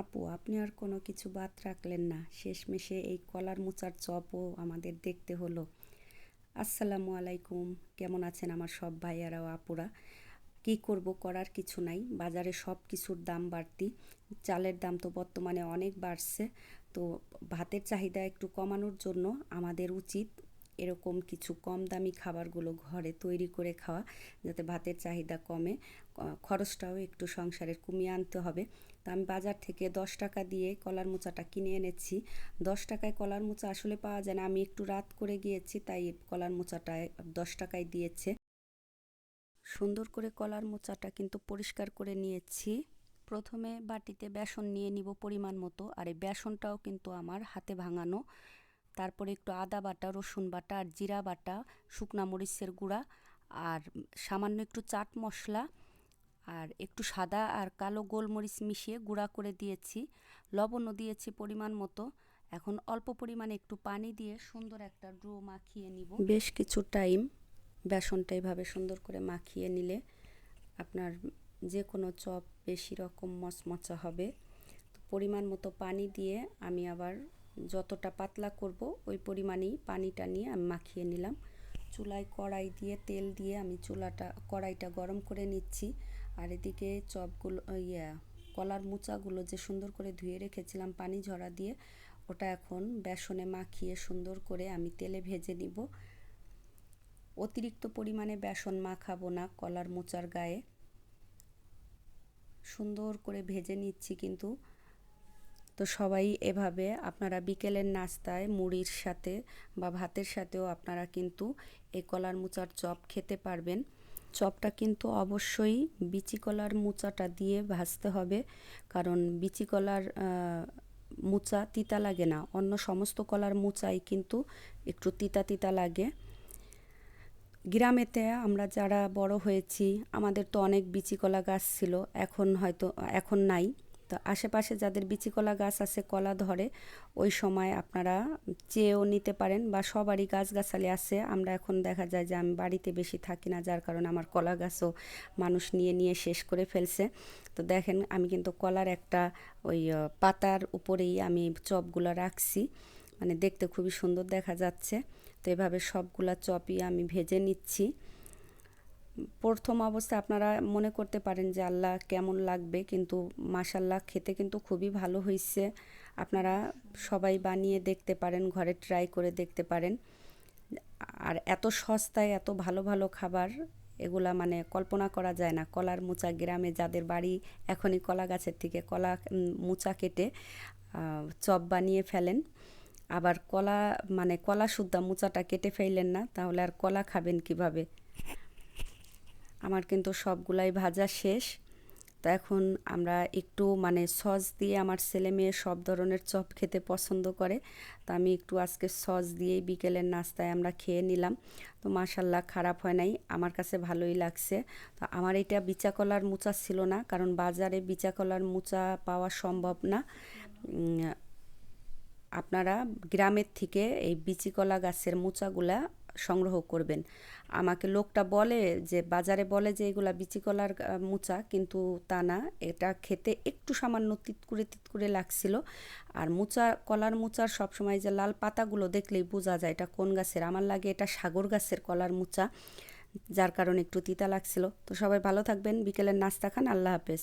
আপু, আপনি আর কোনো কিছু বাদ রাখলেন না, শেষমেশে এই কলার মোচার চপও আমাদের দেখতে হলো। আসসালামু আলাইকুম। কেমন আছেন আমার সব ভাইয়ারা ও আপুরা? কি করব, করার কিছু নাই, বাজারে সব কিছুর দাম বাড়তি। চালের দাম তো বর্তমানে অনেক বাড়ছে। তো ভাতের চাহিদা একটু কমানোর জন্য আমাদের উচিত এরকম কিছু কম দামি খাবারগুলো ঘরে তৈরি করে খাওয়া, যাতে ভাতের চাহিদা কমে, খরচটাও একটু সংসারের কমিয়ে আনতে হবে। তো আমি বাজার থেকে 10 টাকা দিয়ে কলার মোচাটা কিনে এনেছি। 10 টাকায় কলার মোচা আসলে পাওয়া যায় না, আমি একটু রাত করে গিয়েছি তাই কলার মোচাটায় 10 টাকায় দিয়েছে। সুন্দর করে কলার মোচাটা কিন্তু পরিষ্কার করে নিয়েছি। প্রথমে বাটিতে বেসন নিয়ে নিব পরিমাণ মতো, আর এই বেসনটাও কিন্তু আমার হাতে ভাঙানো। তারপরে একটু আদা বাটা, রসুন বাটা আর জিরা বাটা, শুকনা মরিচের গুঁড়া, আর সামান্য একটু চাট মশলা, আর একটু সাদা আর কালো গোলমরিচ মিশিয়ে গুঁড়া করে দিয়েছি। লবণও দিয়েছি পরিমাণ মতো। এখন অল্প পরিমাণে একটু পানি দিয়ে সুন্দর একটা ডো মাখিয়ে নিব। বেশ কিছু টাইম বেসনটা এভাবে সুন্দর করে মাখিয়ে নিলে আপনার যে কোনো চপ বেশি রকম মচমচা হবে। তো পরিমাণ মতো পানি দিয়ে আমি আবার যতটা পাতলা করব ওই পরিমাণেই পানিটা নিয়ে আমি মাখিয়ে নিলাম। চুলায় কড়াই দিয়ে তেল দিয়ে আমি কড়াইটা গরম করে নিচ্ছি। আর এদিকে চপগুলো কলার মোচাগুলো যে সুন্দর করে ধুয়ে রেখেছিলাম পানি ঝরা দিয়ে, ওটা এখন বেসনে মাখিয়ে সুন্দর করে আমি তেলে ভেজে নিব। অতিরিক্ত পরিমাণে বেসন মাখাবো না কলার মোচার গায়ে। সুন্দর করে ভেজে নিচ্ছি কিন্তু। তো সবাই এভাবে আপনারা বিকেলের নাস্তায় মুড়ির সাথে বা ভাতের সাথেও আপনারা কিন্তু এই কলার মোচার চপ খেতে পারবেন। চপটা কিন্তু অবশ্যই বিচি কলার মোচাটা দিয়ে ভাজতে হবে, কারণ বিচি কলার মোচা তিতা লাগে না, অন্য সমস্ত কলার মোচাই কিন্তু একটু তিতা তিতা লাগে। গ্রামেতে আমরা যারা বড় হয়েছি, আমাদের তো অনেক বিচি কলা গাছ ছিল, এখন নাই। তো আশেপাশে যাদের বিচি কলা গাছ আছে, কলা ধরে, ওই সময় আপনারা চেয়েও নিতে পারেন, বা সবারই গাছগাছালি আছে। আমরা এখন দেখা যায় যে আমি বাড়িতে বেশি থাকি না, যার কারণে আমার কলা গাছও মানুষ নিয়ে নিয়ে শেষ করে ফেলছে। তো দেখেন, আমি কিন্তু কলার একটা ওই পাতার উপরেই আমি চপগুলো রাখছি, মানে দেখতে খুবই সুন্দর দেখা যাচ্ছে। তো এভাবে সবগুলা চপই আমি ভেজে নিচ্ছি। প্রথম অবস্থায় আপনারা মনে করতে পারেন যে আল্লাহ কেমন লাগবে, কিন্তু মাশাল্লাহ খেতে কিন্তু খুবই ভালো হয়েছে। আপনারা সবাই বানিয়ে দেখতে পারেন, ঘরে ট্রাই করে দেখতে পারেন। আর এত সস্তায় এত ভালো ভালো খাবার, এগুলা মানে কল্পনা করা যায় না। কলার মোচা গ্রামে যাদের বাড়ি, এখনই কলা গাছের থেকে কলা মোচা কেটে চপ বানিয়ে ফেলেন। আবার কলা শুদ্ধা মোচাটা কেটে ফেললেন না, তাহলে আর কলা খাবেন কিভাবে? আমার কিন্তু সবগুলাই ভাজা শেষ। তো এখন আমরা একটু সস দিয়ে, আমার ছেলে মেয়ে সব ধরনের চপ খেতে পছন্দ করে, তো আমি একটু আজকে সস দিয়েই বিকেলের নাস্তায় আমরা খেয়ে নিলাম। তো মাশাল্লাহ খারাপ হয় নাই, আমার কাছে ভালোই লাগছে। তো আমার এটা বিচা কলার মোচা ছিল না, কারণ বাজারে বিচা কলার মোচা পাওয়া সম্ভব না। আপনারা গ্রামের থেকে এই বিচি কলা গাছের মোচাগুলা সংগ্রহ করবেন। আমাকে লোকটা বলে যে বাজারে বলে যে এগুলা বিচি কলার মোচা, কিন্তু তা না। এটা খেতে একটু সামান্য তিতকুরে তিতকুরে লাগছিল। আর কলার মোচার সবসময় যে লাল পাতাগুলো দেখলেই বোঝা যায় এটা কোন গাছের। আমার লাগে এটা সাগর গাছের কলার মোচা, যার কারণে একটু তিতা লাগছিল। তো সবাই ভালো থাকবেন, বিকেলের নাস্তা খান। আল্লাহ হাফেজ।